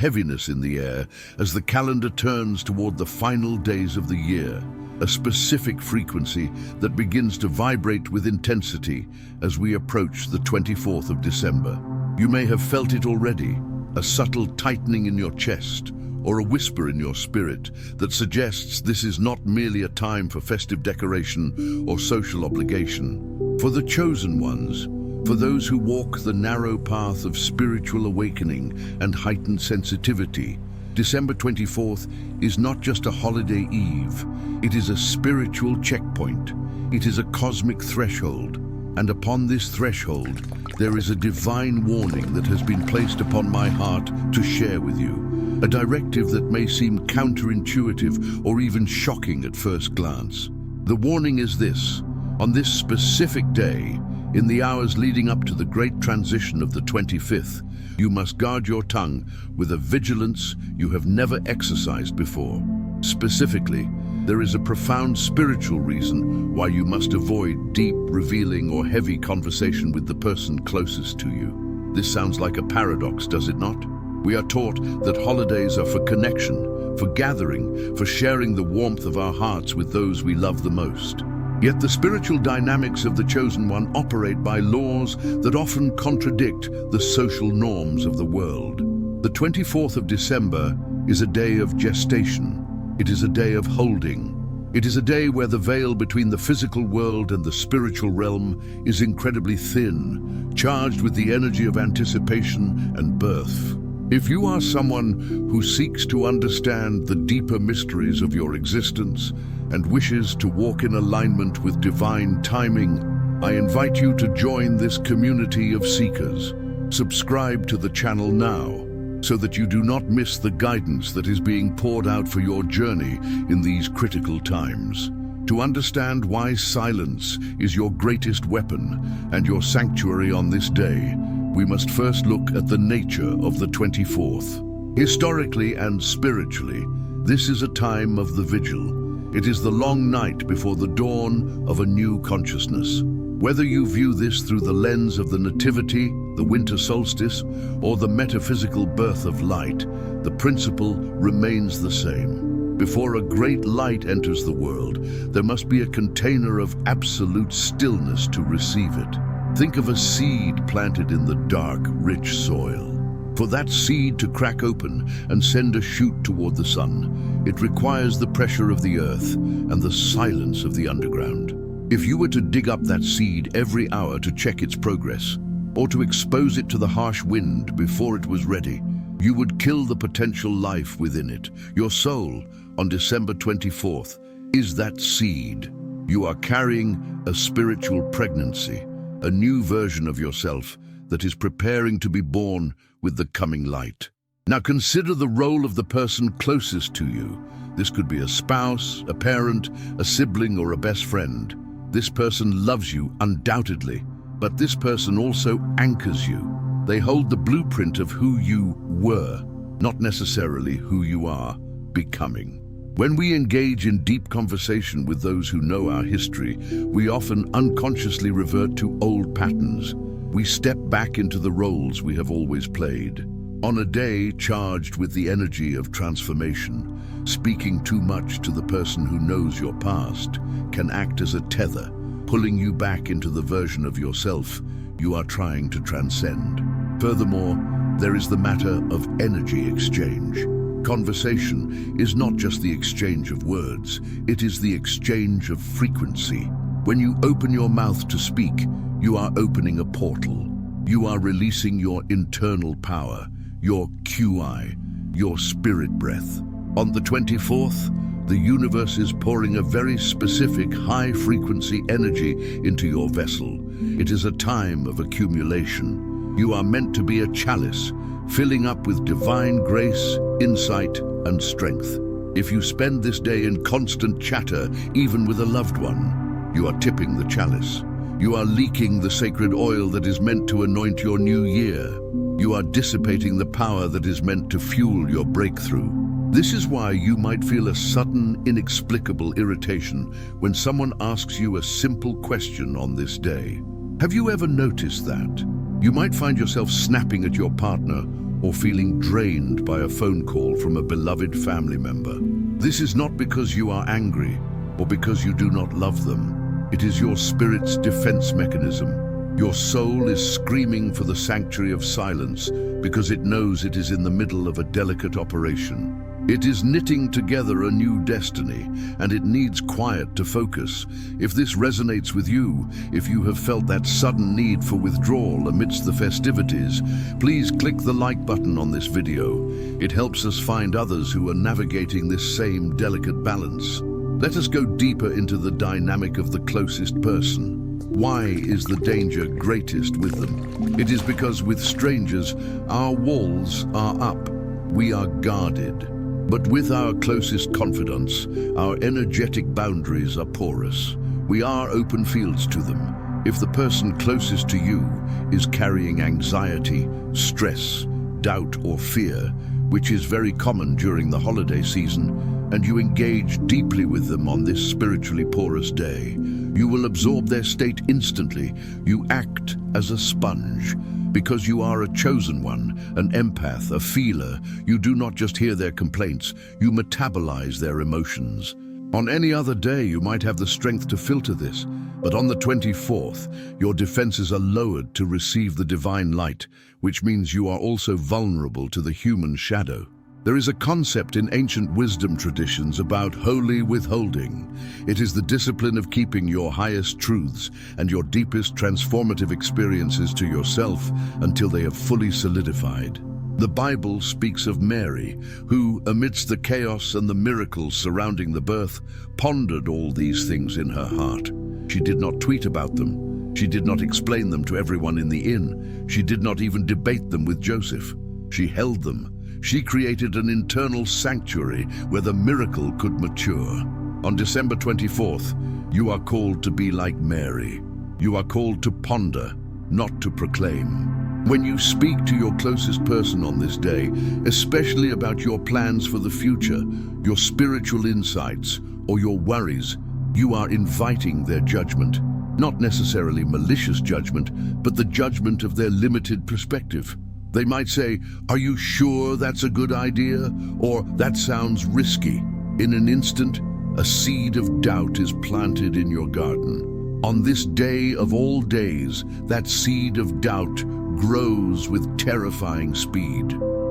heaviness in the air as the calendar turns toward the final days of the year, a specific frequency that begins to vibrate with intensity as we approach the 24th of December. You may have felt it already, a subtle tightening in your chest, or a whisper in your spirit that suggests this is not merely a time for festive decoration or social obligation. For the chosen ones, for those who walk the narrow path of spiritual awakening and heightened sensitivity, December 24th is not just a holiday eve, it is a spiritual checkpoint. It is a cosmic threshold, and upon this threshold, there is a divine warning that has been placed upon my heart to share with you, a directive that may seem counterintuitive or even shocking at first glance. The warning is this: on this specific day, in the hours leading up to the great transition of the 25th, you must guard your tongue with a vigilance you have never exercised before. Specifically, there is a profound spiritual reason why you must avoid deep, revealing, or heavy conversation with the person closest to you. This sounds like a paradox, does it not? We are taught that holidays are for connection, for gathering, for sharing the warmth of our hearts with those we love the most. Yet the spiritual dynamics of the chosen one operate by laws that often contradict the social norms of the world. The 24th of December is a day of gestation. It is a day of holding. It is a day where the veil between the physical world and the spiritual realm is incredibly thin, charged with the energy of anticipation and birth. If you are someone who seeks to understand the deeper mysteries of your existence and wishes to walk in alignment with divine timing, I invite you to join this community of seekers. Subscribe to the channel now, so that you do not miss the guidance that is being poured out for your journey in these critical times. To understand why silence is your greatest weapon and your sanctuary on this day, we must first look at the nature of the 24th. Historically and spiritually, this is a time of the vigil. It is the long night before the dawn of a new consciousness. Whether you view this through the lens of the nativity, the winter solstice, or the metaphysical birth of light, the principle remains the same. Before a great light enters the world, there must be a container of absolute stillness to receive it. Think of a seed planted in the dark, rich soil. For that seed to crack open and send a shoot toward the sun, it requires the pressure of the earth and the silence of the underground. If you were to dig up that seed every hour to check its progress, or to expose it to the harsh wind before it was ready, you would kill the potential life within it. Your soul, on December 24th, is that seed. You are carrying a spiritual pregnancy, a new version of yourself that is preparing to be born with the coming light. Now consider the role of the person closest to you. This could be a spouse, a parent, a sibling, or a best friend. This person loves you, undoubtedly, but this person also anchors you. They hold the blueprint of who you were, not necessarily who you are becoming. When we engage in deep conversation with those who know our history, we often unconsciously revert to old patterns. We step back into the roles we have always played. On a day charged with the energy of transformation, speaking too much to the person who knows your past can act as a tether, pulling you back into the version of yourself you are trying to transcend. Furthermore, there is the matter of energy exchange. Conversation is not just the exchange of words, it is the exchange of frequency. When you open your mouth to speak, you are opening a portal. You are releasing your internal power, your QI, your spirit breath. On the 24th, the universe is pouring a very specific high-frequency energy into your vessel. It is a time of accumulation. You are meant to be a chalice, filling up with divine grace, insight, and strength. If you spend this day in constant chatter, even with a loved one, you are tipping the chalice. You are leaking the sacred oil that is meant to anoint your new year. You are dissipating the power that is meant to fuel your breakthrough. This is why you might feel a sudden, inexplicable irritation when someone asks you a simple question on this day. Have you ever noticed that? You might find yourself snapping at your partner or feeling drained by a phone call from a beloved family member. This is not because you are angry or because you do not love them. It is your spirit's defense mechanism. Your soul is screaming for the sanctuary of silence because it knows it is in the middle of a delicate operation. It is knitting together a new destiny, and it needs quiet to focus. If this resonates with you, if you have felt that sudden need for withdrawal amidst the festivities, please click the like button on this video. It helps us find others who are navigating this same delicate balance. Let us go deeper into the dynamic of the closest person. Why is the danger greatest with them? It is because with strangers, our walls are up. We are guarded. But with our closest confidants, our energetic boundaries are porous. We are open fields to them. If the person closest to you is carrying anxiety, stress, doubt, or fear, which is very common during the holiday season, and you engage deeply with them on this spiritually porous day, you will absorb their state instantly. You act as a sponge. Because you are a chosen one, an empath, a feeler, you do not just hear their complaints, you metabolize their emotions. On any other day, you might have the strength to filter this, but on the 24th, your defenses are lowered to receive the divine light, which means you are also vulnerable to the human shadow. There is a concept in ancient wisdom traditions about holy withholding. It is the discipline of keeping your highest truths and your deepest transformative experiences to yourself until they have fully solidified. The Bible speaks of Mary, who, amidst the chaos and the miracles surrounding the birth, pondered all these things in her heart. She did not tweet about them. She did not explain them to everyone in the inn. She did not even debate them with Joseph. She held them. She created an internal sanctuary where the miracle could mature. On December 24th, you are called to be like Mary. You are called to ponder, not to proclaim. When you speak to your closest person on this day, especially about your plans for the future, your spiritual insights, or your worries, you are inviting their judgment. Not necessarily malicious judgment, but the judgment of their limited perspective. They might say, "Are you sure that's a good idea?" Or, "That sounds risky." In an instant, a seed of doubt is planted in your garden. On this day of all days, that seed of doubt grows with terrifying speed.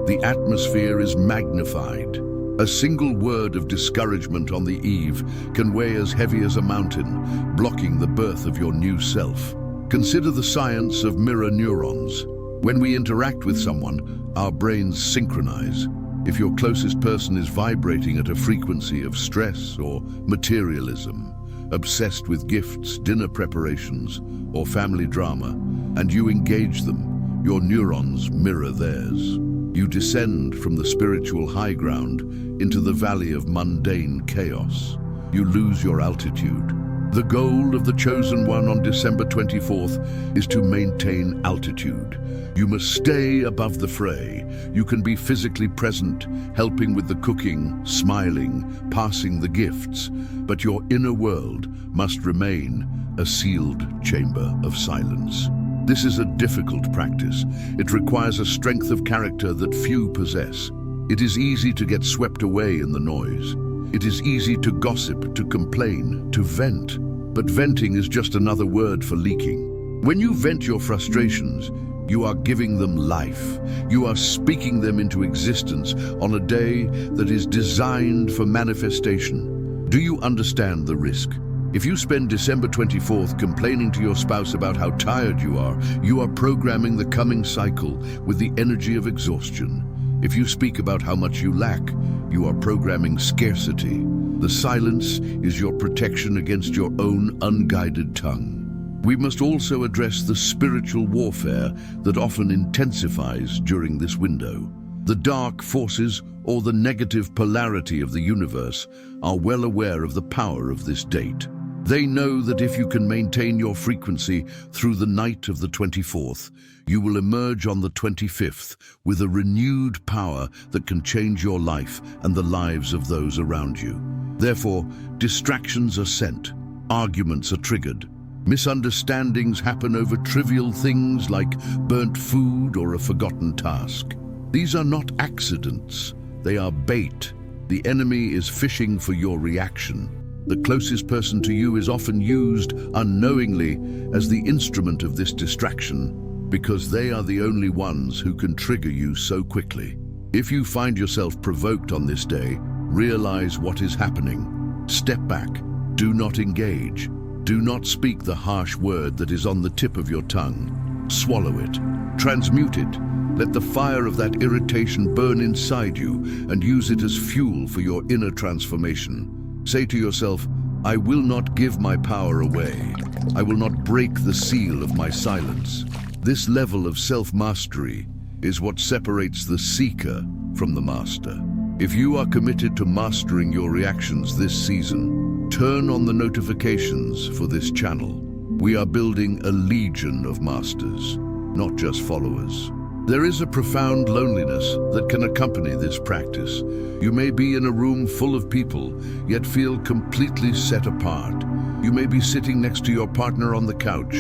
The atmosphere is magnified. A single word of discouragement on the eve can weigh as heavy as a mountain, blocking the birth of your new self. Consider the science of mirror neurons. When we interact with someone, our brains synchronize. If your closest person is vibrating at a frequency of stress or materialism, obsessed with gifts, dinner preparations, or family drama, and you engage them, your neurons mirror theirs. You descend from the spiritual high ground into the valley of mundane chaos. You lose your altitude. The goal of the chosen one on December 24th is to maintain altitude. You must stay above the fray. You can be physically present, helping with the cooking, smiling, passing the gifts, but your inner world must remain a sealed chamber of silence. This is a difficult practice. It requires a strength of character that few possess. It is easy to get swept away in the noise. It is easy to gossip, to complain, to vent. But venting is just another word for leaking. When you vent your frustrations, you are giving them life. You are speaking them into existence on a day that is designed for manifestation. Do you understand the risk? If you spend December 24th complaining to your spouse about how tired you are programming the coming cycle with the energy of exhaustion. If you speak about how much you lack, you are programming scarcity. The silence is your protection against your own unguided tongue. We must also address the spiritual warfare that often intensifies during this window. The dark forces or the negative polarity of the universe are well aware of the power of this date. They know that if you can maintain your frequency through the night of the 24th, you will emerge on the 25th with a renewed power that can change your life and the lives of those around you. Therefore, distractions are sent, arguments are triggered, misunderstandings happen over trivial things like burnt food or a forgotten task. These are not accidents, they are bait. The enemy is fishing for your reaction. The closest person to you is often used unknowingly as the instrument of this distraction because they are the only ones who can trigger you so quickly. If you find yourself provoked on this day, realize what is happening. Step back. Do not engage. Do not speak the harsh word that is on the tip of your tongue. Swallow it. Transmute it. Let the fire of that irritation burn inside you and use it as fuel for your inner transformation. Say to yourself, I will not give my power away. I will not break the seal of my silence. This level of self-mastery is what separates the seeker from the master. If you are committed to mastering your reactions this season, turn on the notifications for this channel. We are building a legion of masters, not just followers. There is a profound loneliness that can accompany this practice. You may be in a room full of people, yet feel completely set apart. You may be sitting next to your partner on the couch,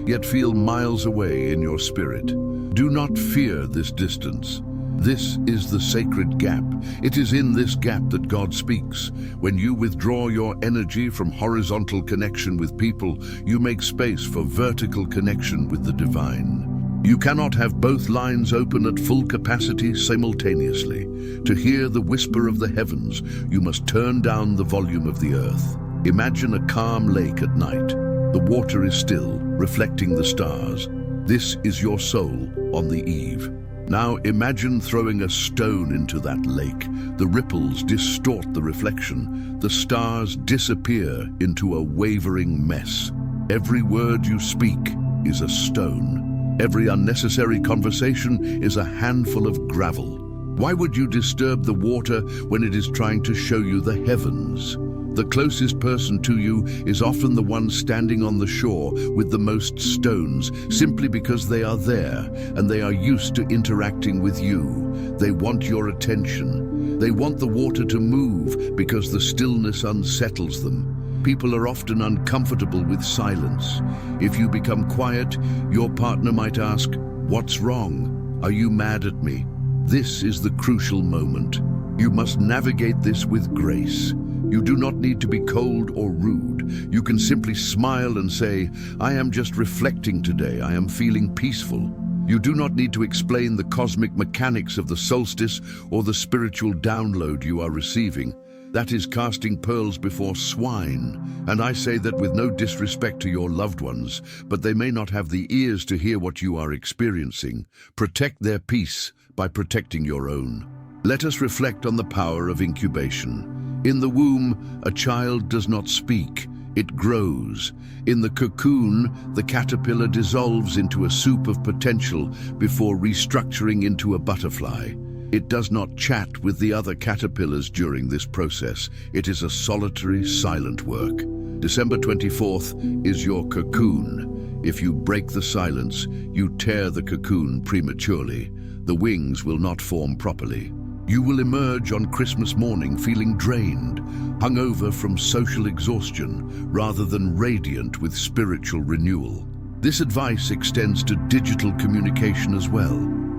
yet feel miles away in your spirit. Do not fear this distance. This is the sacred gap. It is in this gap that God speaks. When you withdraw your energy from horizontal connection with people, you make space for vertical connection with the divine. You cannot have both lines open at full capacity simultaneously. To hear the whisper of the heavens, you must turn down the volume of the earth. Imagine a calm lake at night. The water is still, reflecting the stars. This is your soul on the eve. Now imagine throwing a stone into that lake. The ripples distort the reflection. The stars disappear into a wavering mess. Every word you speak is a stone. Every unnecessary conversation is a handful of gravel. Why would you disturb the water when it is trying to show you the heavens? The closest person to you is often the one standing on the shore with the most stones, simply because they are there and they are used to interacting with you. They want your attention. They want the water to move because the stillness unsettles them. People are often uncomfortable with silence. If you become quiet, your partner might ask, "What's wrong? Are you mad at me?" This is the crucial moment. You must navigate this with grace. You do not need to be cold or rude. You can simply smile and say, "I am just reflecting today. I am feeling peaceful." You do not need to explain the cosmic mechanics of the solstice or the spiritual download you are receiving. That is casting pearls before swine. And I say that with no disrespect to your loved ones, but they may not have the ears to hear what you are experiencing. Protect their peace by protecting your own. Let us reflect on the power of incubation. In the womb, a child does not speak, it grows. In the cocoon, the caterpillar dissolves into a soup of potential before restructuring into a butterfly. It does not chat with the other caterpillars during this process. It is a solitary, silent work. December 24th is your cocoon. If you break the silence, you tear the cocoon prematurely. The wings will not form properly. You will emerge on Christmas morning feeling drained, hungover from social exhaustion, rather than radiant with spiritual renewal. This advice extends to digital communication as well.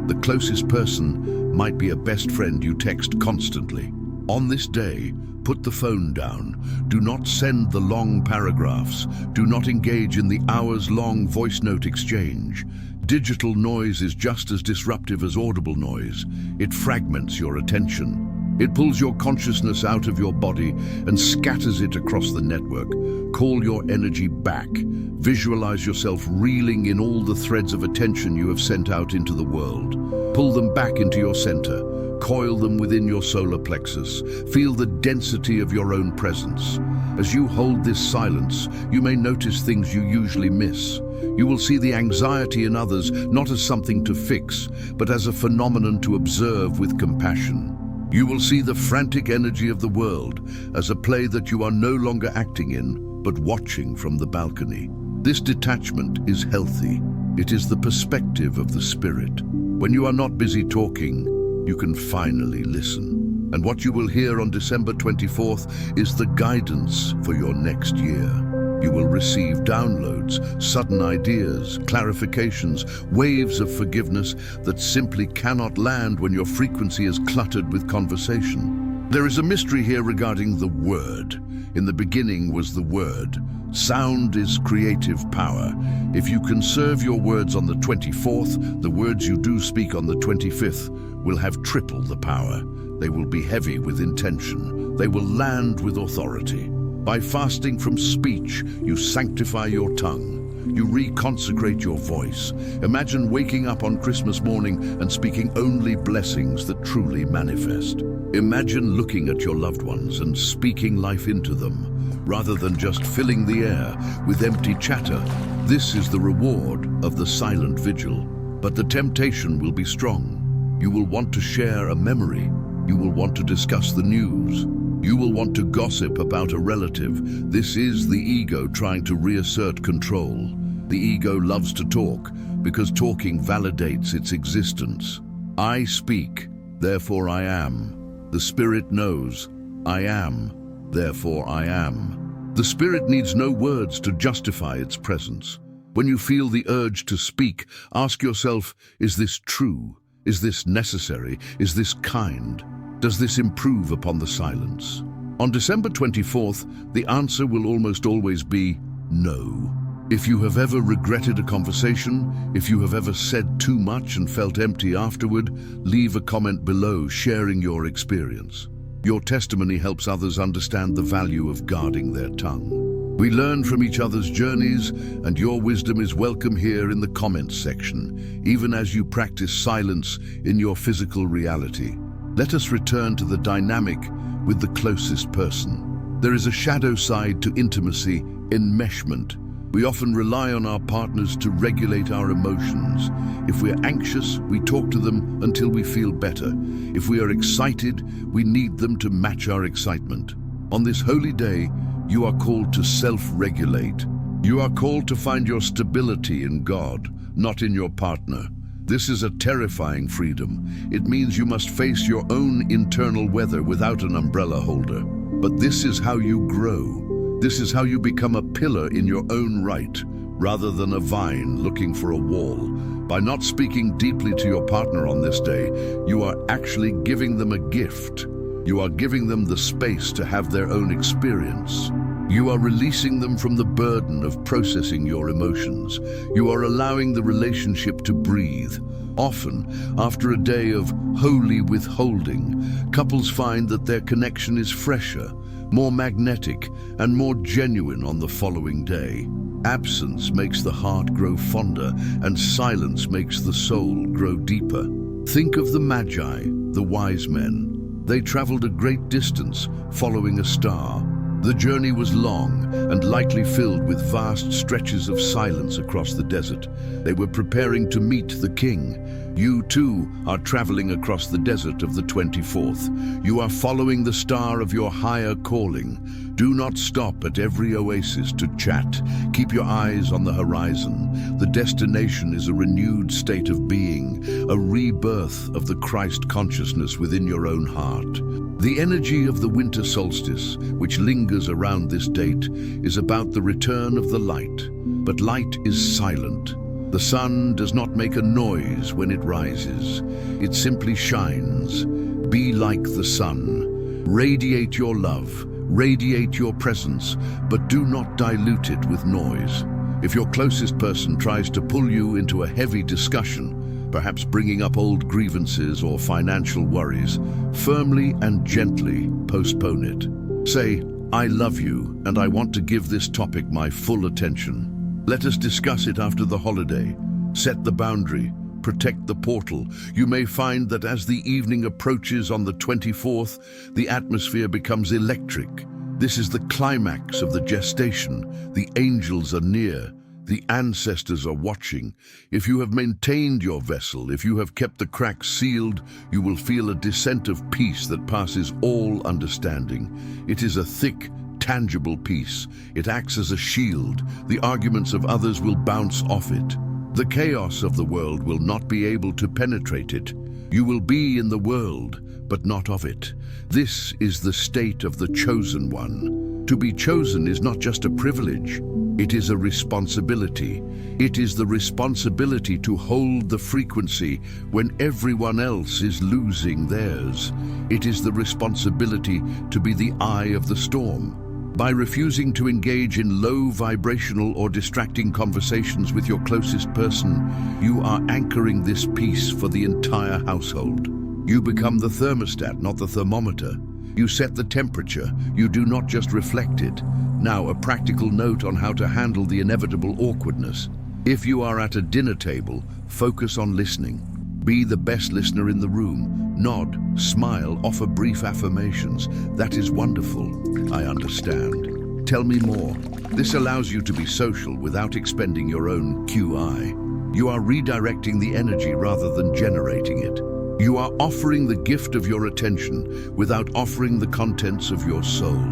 The closest person might be a best friend you text constantly. On this day, put the phone down. Do not send the long paragraphs. Do not engage in the hours-long voice note exchange. Digital noise is just as disruptive as audible noise. It fragments your attention. It pulls your consciousness out of your body and scatters it across the network. Call your energy back. Visualize yourself reeling in all the threads of attention you have sent out into the world. Pull them back into your center. Coil them within your solar plexus. Feel the density of your own presence. As you hold this silence, you may notice things you usually miss. You will see the anxiety in others not as something to fix, but as a phenomenon to observe with compassion. You will see the frantic energy of the world as a play that you are no longer acting in, but watching from the balcony. This detachment is healthy. It is the perspective of the spirit. When you are not busy talking, you can finally listen. And what you will hear on December 24th is the guidance for your next year. You will receive downloads, sudden ideas, clarifications, waves of forgiveness that simply cannot land when your frequency is cluttered with conversation. There is a mystery here regarding the word. In the beginning was the word. Sound is creative power. If you conserve your words on the 24th, the words you do speak on the 25th will have triple the power. They will be heavy with intention. They will land with authority. By fasting from speech, you sanctify your tongue. You reconsecrate your voice. Imagine waking up on Christmas morning and speaking only blessings that truly manifest. Imagine looking at your loved ones and speaking life into them, rather than just filling the air with empty chatter. This is the reward of the silent vigil. But the temptation will be strong. You will want to share a memory. You will want to discuss the news. You will want to gossip about a relative. This is the ego trying to reassert control. The ego loves to talk because talking validates its existence. I speak, therefore I am. The spirit knows, I am, therefore I am. The spirit needs no words to justify its presence. When you feel the urge to speak, ask yourself, is this true? Is this necessary? Is this kind? Does this improve upon the silence? On December 24th, the answer will almost always be no. If you have ever regretted a conversation, if you have ever said too much and felt empty afterward, leave a comment below sharing your experience. Your testimony helps others understand the value of guarding their tongue. We learn from each other's journeys, and your wisdom is welcome here in the comments section, even as you practice silence in your physical reality. Let us return to the dynamic with the closest person. There is a shadow side to intimacy, enmeshment. We often rely on our partners to regulate our emotions. If we are anxious, we talk to them until we feel better. If we are excited, we need them to match our excitement. On this holy day, you are called to self-regulate. You are called to find your stability in God, not in your partner. This is a terrifying freedom. It means you must face your own internal weather without an umbrella holder. But this is how you grow. This is how you become a pillar in your own right, rather than a vine looking for a wall. By not speaking deeply to your partner on this day, you are actually giving them a gift. You are giving them the space to have their own experience. You are releasing them from the burden of processing your emotions. You are allowing the relationship to breathe. Often, after a day of holy withholding, couples find that their connection is fresher, more magnetic, and more genuine on the following day. Absence makes the heart grow fonder, and silence makes the soul grow deeper. Think of the Magi, the wise men. They traveled a great distance, following a star. The journey was long and likely filled with vast stretches of silence across the desert. They were preparing to meet the king. You too are traveling across the desert of the 24th. You are following the star of your higher calling. Do not stop at every oasis to chat. Keep your eyes on the horizon. The destination is a renewed state of being, a rebirth of the Christ consciousness within your own heart. The energy of the winter solstice, which lingers around this date, is about the return of the light. But light is silent. The sun does not make a noise when it rises. It simply shines. Be like the sun. Radiate your love. Radiate your presence, but do not dilute it with noise. If your closest person tries to pull you into a heavy discussion, perhaps bringing up old grievances or financial worries, firmly and gently postpone it. Say, I love you and I want to give this topic my full attention. Let us discuss it after the holiday. Set the boundary. Protect the portal. You may find that as the evening approaches on the 24th, the atmosphere becomes electric. This is the climax of the gestation. The angels are near. The ancestors are watching. If you have maintained your vessel, if you have kept the cracks sealed, you will feel a descent of peace that passes all understanding. It is a thick, tangible peace. It acts as a shield. The arguments of others will bounce off it. The chaos of the world will not be able to penetrate it. You will be in the world, but not of it. This is the state of the chosen one. To be chosen is not just a privilege, It is a responsibility. It is the responsibility to hold the frequency when everyone else is losing theirs. It is the responsibility to be the eye of the storm. By refusing to engage in low vibrational or distracting conversations with your closest person, you are anchoring this peace for the entire household. You become the thermostat, not the thermometer. You set the temperature, you do not just reflect it. Now, a practical note on how to handle the inevitable awkwardness. If you are at a dinner table, focus on listening. Be the best listener in the room. Nod, smile, offer brief affirmations. That is wonderful. I understand. Tell me more. This allows you to be social without expending your own QI. You are redirecting the energy rather than generating it. You are offering the gift of your attention without offering the contents of your soul.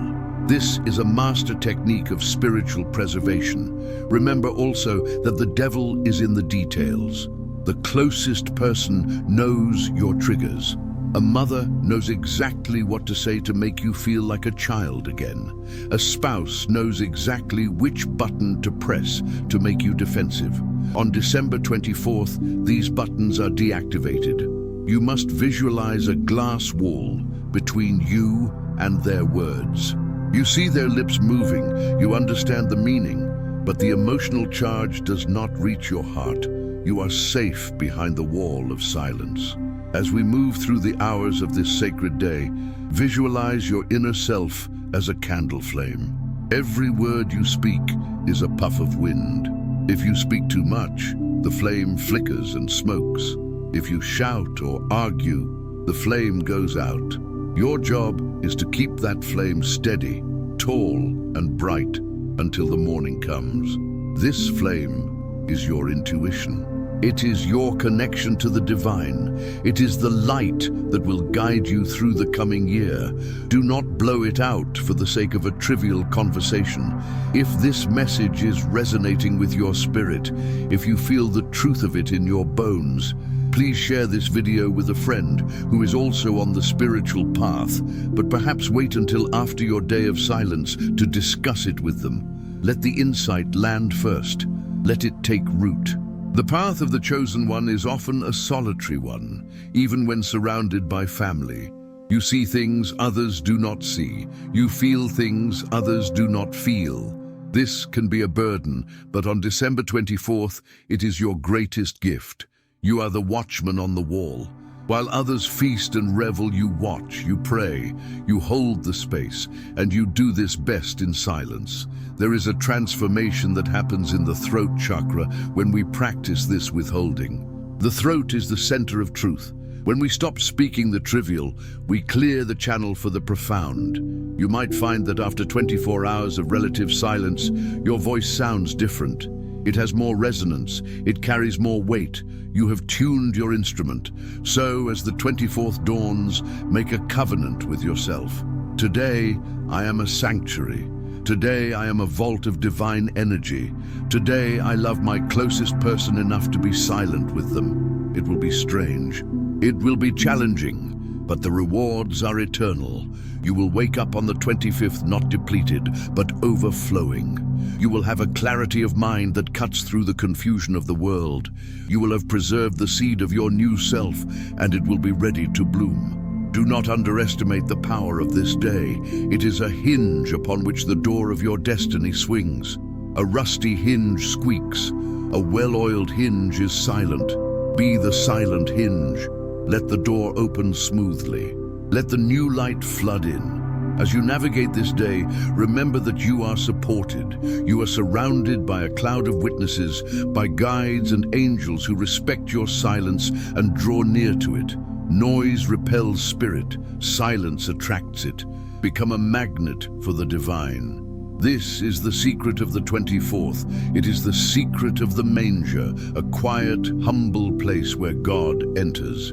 This is a master technique of spiritual preservation. Remember also that the devil is in the details. The closest person knows your triggers. A mother knows exactly what to say to make you feel like a child again. A spouse knows exactly which button to press to make you defensive. On December 24th, these buttons are deactivated. You must visualize a glass wall between you and their words. You see their lips moving, you understand the meaning, but the emotional charge does not reach your heart. You are safe behind the wall of silence. As we move through the hours of this sacred day, visualize your inner self as a candle flame. Every word you speak is a puff of wind. If you speak too much, the flame flickers and smokes. If you shout or argue, the flame goes out. Your job is to keep that flame steady, tall and bright until the morning comes. This flame is your intuition. It is your connection to the divine. It is the light that will guide you through the coming year. Do not blow it out for the sake of a trivial conversation. If this message is resonating with your spirit, if you feel the truth of it in your bones, please share this video with a friend who is also on the spiritual path, but perhaps wait until after your day of silence to discuss it with them. Let the insight land first. Let it take root. The path of the chosen one is often a solitary one, even when surrounded by family. You see things others do not see. You feel things others do not feel. This can be a burden, but on December 24th, it is your greatest gift. You are the watchman on the wall. While others feast and revel, you watch, you pray, you hold the space, and you do this best in silence. There is a transformation that happens in the throat chakra when we practice this withholding. The throat is the center of truth. When we stop speaking the trivial, we clear the channel for the profound. You might find that after 24 hours of relative silence, your voice sounds different. It has more resonance, it carries more weight. You have tuned your instrument. So, as the 24th dawns, make a covenant with yourself. Today, I am a sanctuary. Today, I am a vault of divine energy. Today, I love my closest person enough to be silent with them. It will be strange. It will be challenging, but the rewards are eternal. You will wake up on the 25th not depleted, but overflowing. You will have a clarity of mind that cuts through the confusion of the world. You will have preserved the seed of your new self, and it will be ready to bloom. Do not underestimate the power of this day. It is a hinge upon which the door of your destiny swings. A rusty hinge squeaks. A well-oiled hinge is silent. Be the silent hinge. Let the door open smoothly. Let the new light flood in. As you navigate this day, remember that you are supported. You are surrounded by a cloud of witnesses, by guides and angels who respect your silence and draw near to it. Noise repels spirit, silence attracts it. Become a magnet for the divine. This is the secret of the 24th. It is the secret of the manger, a quiet, humble place where God enters.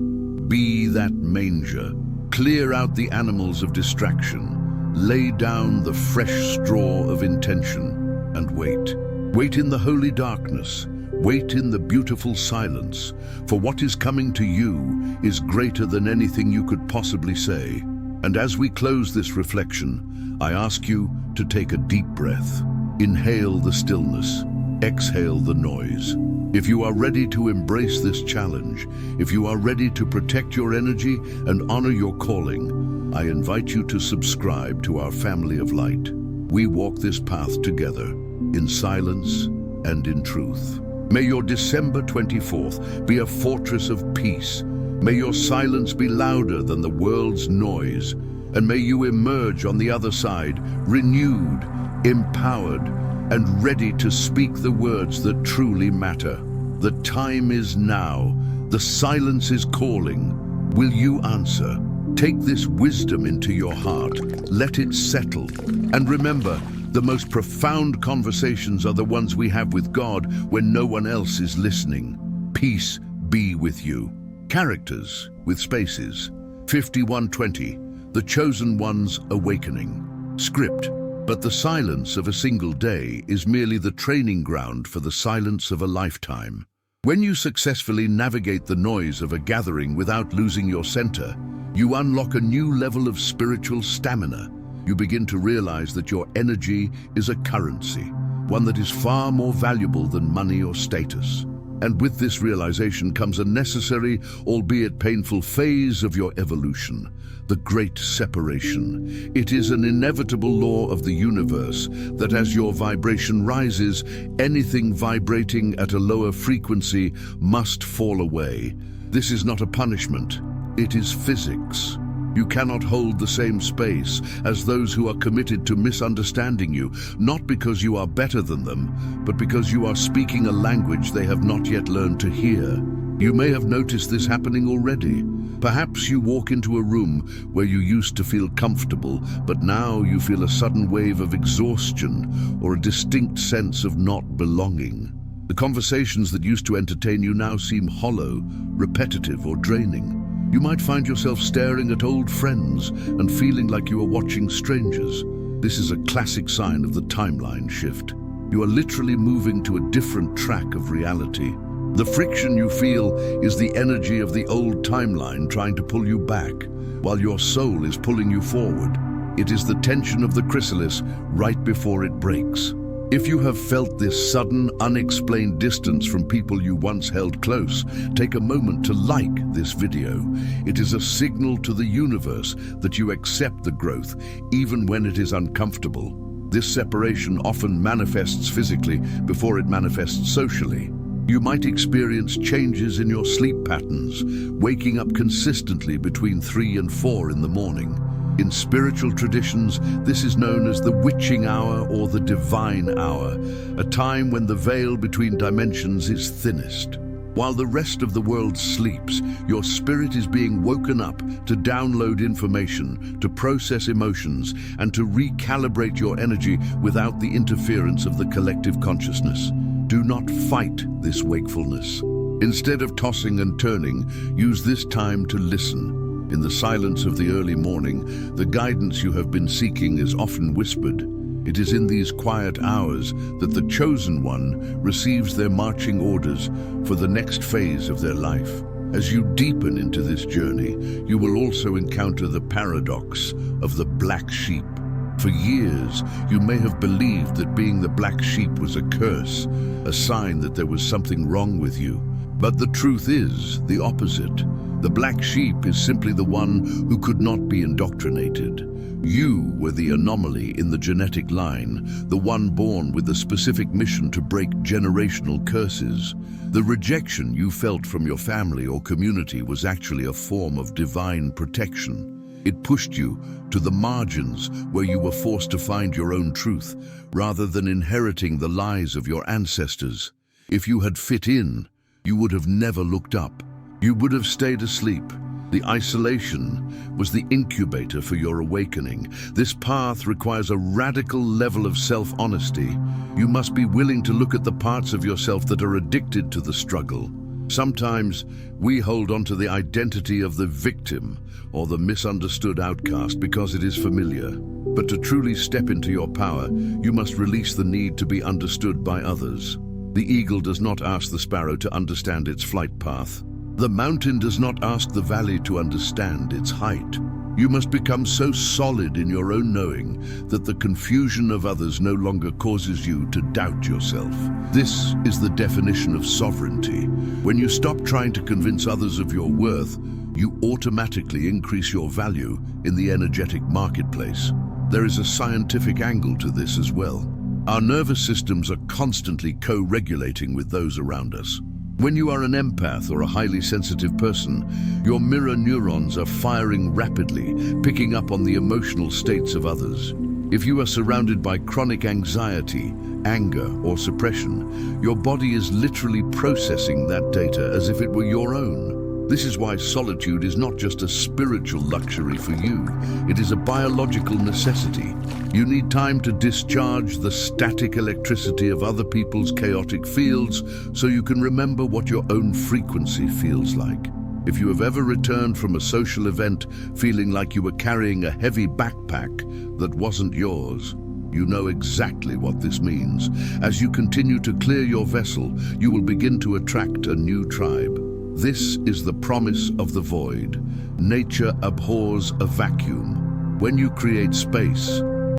Be that manger. Clear out the animals of distraction. Lay down the fresh straw of intention and wait. Wait in the holy darkness. Wait in the beautiful silence. For what is coming to you is greater than anything you could possibly say. And as we close this reflection, I ask you to take a deep breath. Inhale the stillness, exhale the noise. If you are ready to embrace this challenge, if you are ready to protect your energy and honor your calling, I invite you to subscribe to our family of light. We walk this path together, in silence and in truth. May your December 24th be a fortress of peace. May your silence be louder than the world's noise. And may you emerge on the other side, renewed, empowered, and ready to speak the words that truly matter. The time is now. The silence is calling. Will you answer? Take this wisdom into your heart. Let it settle. And remember, the most profound conversations are the ones we have with God when no one else is listening. Peace be with you. Characters with spaces. 5120. The Chosen One's Awakening. Script. But the silence of a single day is merely the training ground for the silence of a lifetime. When you successfully navigate the noise of a gathering without losing your center, you unlock a new level of spiritual stamina. You begin to realize that your energy is a currency, one that is far more valuable than money or status. And with this realization comes a necessary, albeit painful, phase of your evolution, the Great Separation. It is an inevitable law of the universe that as your vibration rises, anything vibrating at a lower frequency must fall away. This is not a punishment, it is physics. You cannot hold the same space as those who are committed to misunderstanding you, not because you are better than them, but because you are speaking a language they have not yet learned to hear. You may have noticed this happening already. Perhaps you walk into a room where you used to feel comfortable, but now you feel a sudden wave of exhaustion or a distinct sense of not belonging. The conversations that used to entertain you now seem hollow, repetitive, or draining. You might find yourself staring at old friends and feeling like you are watching strangers. This is a classic sign of the timeline shift. You are literally moving to a different track of reality. The friction you feel is the energy of the old timeline trying to pull you back, while your soul is pulling you forward. It is the tension of the chrysalis right before it breaks. If you have felt this sudden, unexplained distance from people you once held close, take a moment to like this video. It is a signal to the universe that you accept the growth, even when it is uncomfortable. This separation often manifests physically before it manifests socially. You might experience changes in your sleep patterns, waking up consistently between 3 and 4 in the morning. In spiritual traditions, this is known as the witching hour or the divine hour, a time when the veil between dimensions is thinnest. While the rest of the world sleeps, your spirit is being woken up to download information, to process emotions, and to recalibrate your energy without the interference of the collective consciousness. Do not fight this wakefulness. Instead of tossing and turning, use this time to listen. In the silence of the early morning, the guidance you have been seeking is often whispered. It is in these quiet hours that the Chosen One receives their marching orders for the next phase of their life. As you deepen into this journey, you will also encounter the paradox of the black sheep. For years, you may have believed that being the black sheep was a curse, a sign that there was something wrong with you. But the truth is the opposite. The black sheep is simply the one who could not be indoctrinated. You were the anomaly in the genetic line, the one born with a specific mission to break generational curses. The rejection you felt from your family or community was actually a form of divine protection. It pushed you to the margins where you were forced to find your own truth, rather than inheriting the lies of your ancestors. If you had fit in, you would have never looked up. You would have stayed asleep. The isolation was the incubator for your awakening. This path requires a radical level of self-honesty. You must be willing to look at the parts of yourself that are addicted to the struggle. Sometimes we hold on to the identity of the victim or the misunderstood outcast because it is familiar. But to truly step into your power, you must release the need to be understood by others. The eagle does not ask the sparrow to understand its flight path. The mountain does not ask the valley to understand its height. You must become so solid in your own knowing that the confusion of others no longer causes you to doubt yourself. This is the definition of sovereignty. When you stop trying to convince others of your worth, you automatically increase your value in the energetic marketplace. There is a scientific angle to this as well. Our nervous systems are constantly co-regulating with those around us. When you are an empath or a highly sensitive person, your mirror neurons are firing rapidly, picking up on the emotional states of others. If you are surrounded by chronic anxiety, anger, or suppression, your body is literally processing that data as if it were your own. This is why solitude is not just a spiritual luxury for you, it is a biological necessity. You need time to discharge the static electricity of other people's chaotic fields so you can remember what your own frequency feels like. If you have ever returned from a social event feeling like you were carrying a heavy backpack that wasn't yours, you know exactly what this means. As you continue to clear your vessel, you will begin to attract a new tribe. This is the promise of the void. Nature abhors a vacuum. When you create space,